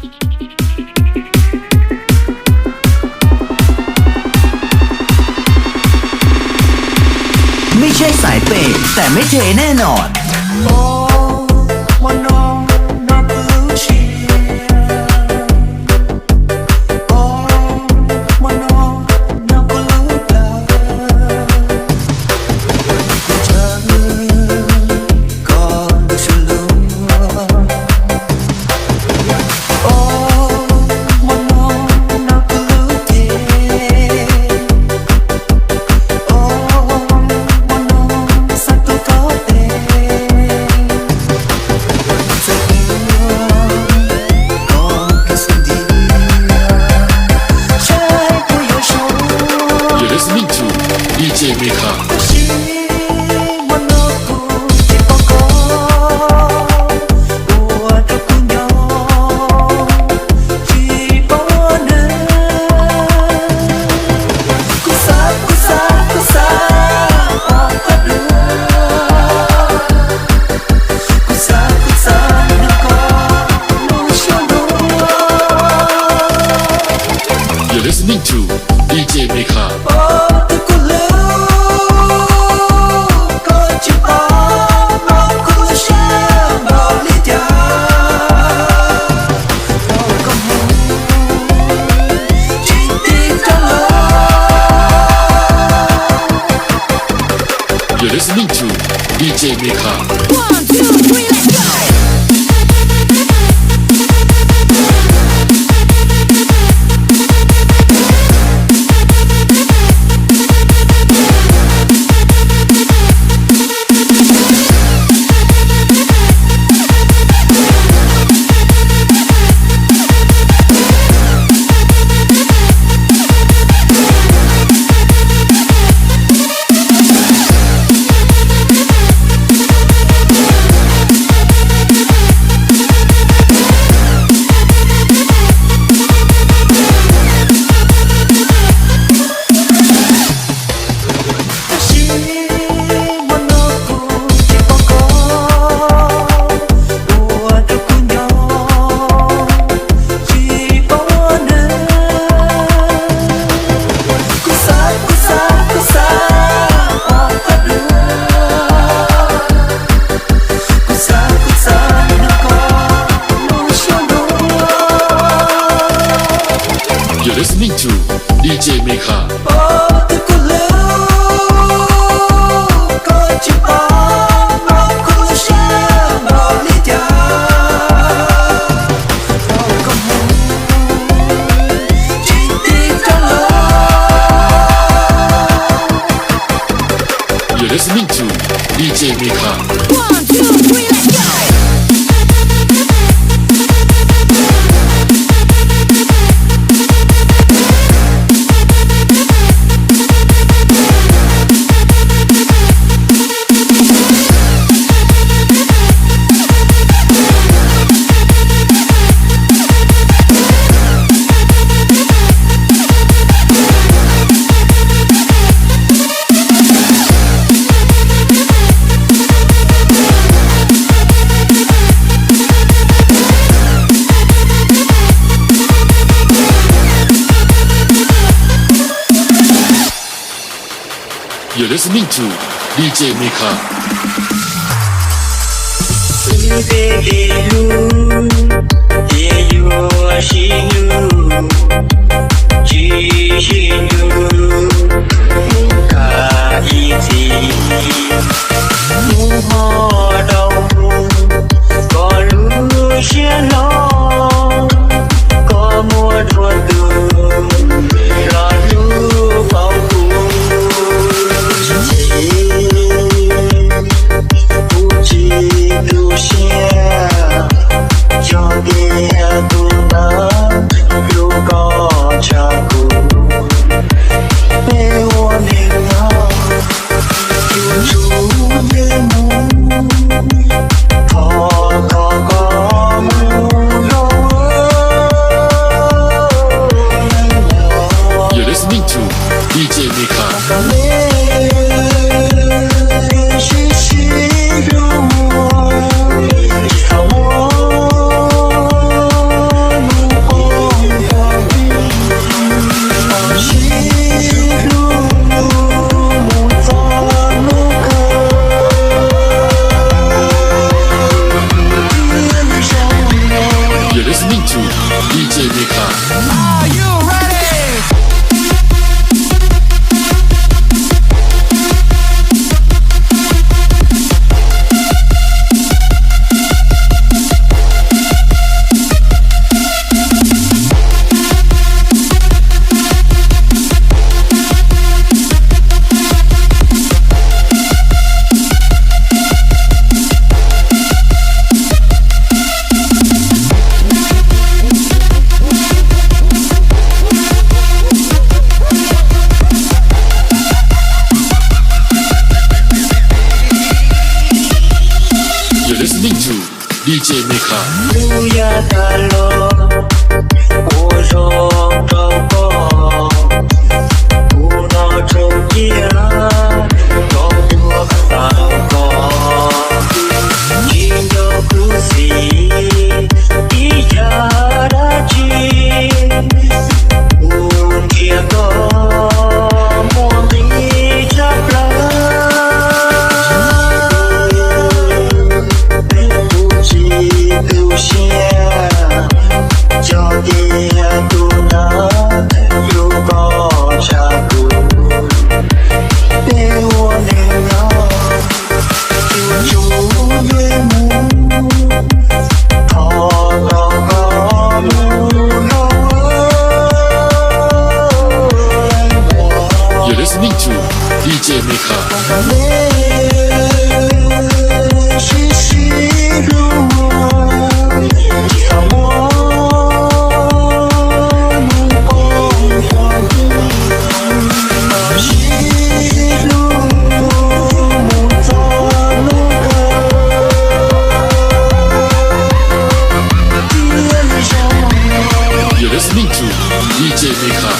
ไม่ใช่สายเปย์แต่ไม่เทแน่นอนDJ Mika You're listening to DJ Mika You're listening to DJ Mika. 1, 2, 3, let's go. You're listening to DJ Mika. You're listening to DJ Mika. 1, 2, 3, let's go. You're listening to DJ Mika. You're listening to DJ Mika. You're listening to DJ Mika. Are you ready? You're listening to DJ Mika. 路亚大路，我若高高，不拿着一样，高多高高，只有故事一家的情，无天高，莫离着不。留下脚底下都那有高茶谷，对我那样就月幕，高高木You're listening to DJ Mika. 是西路。You're listening to DJ Mika.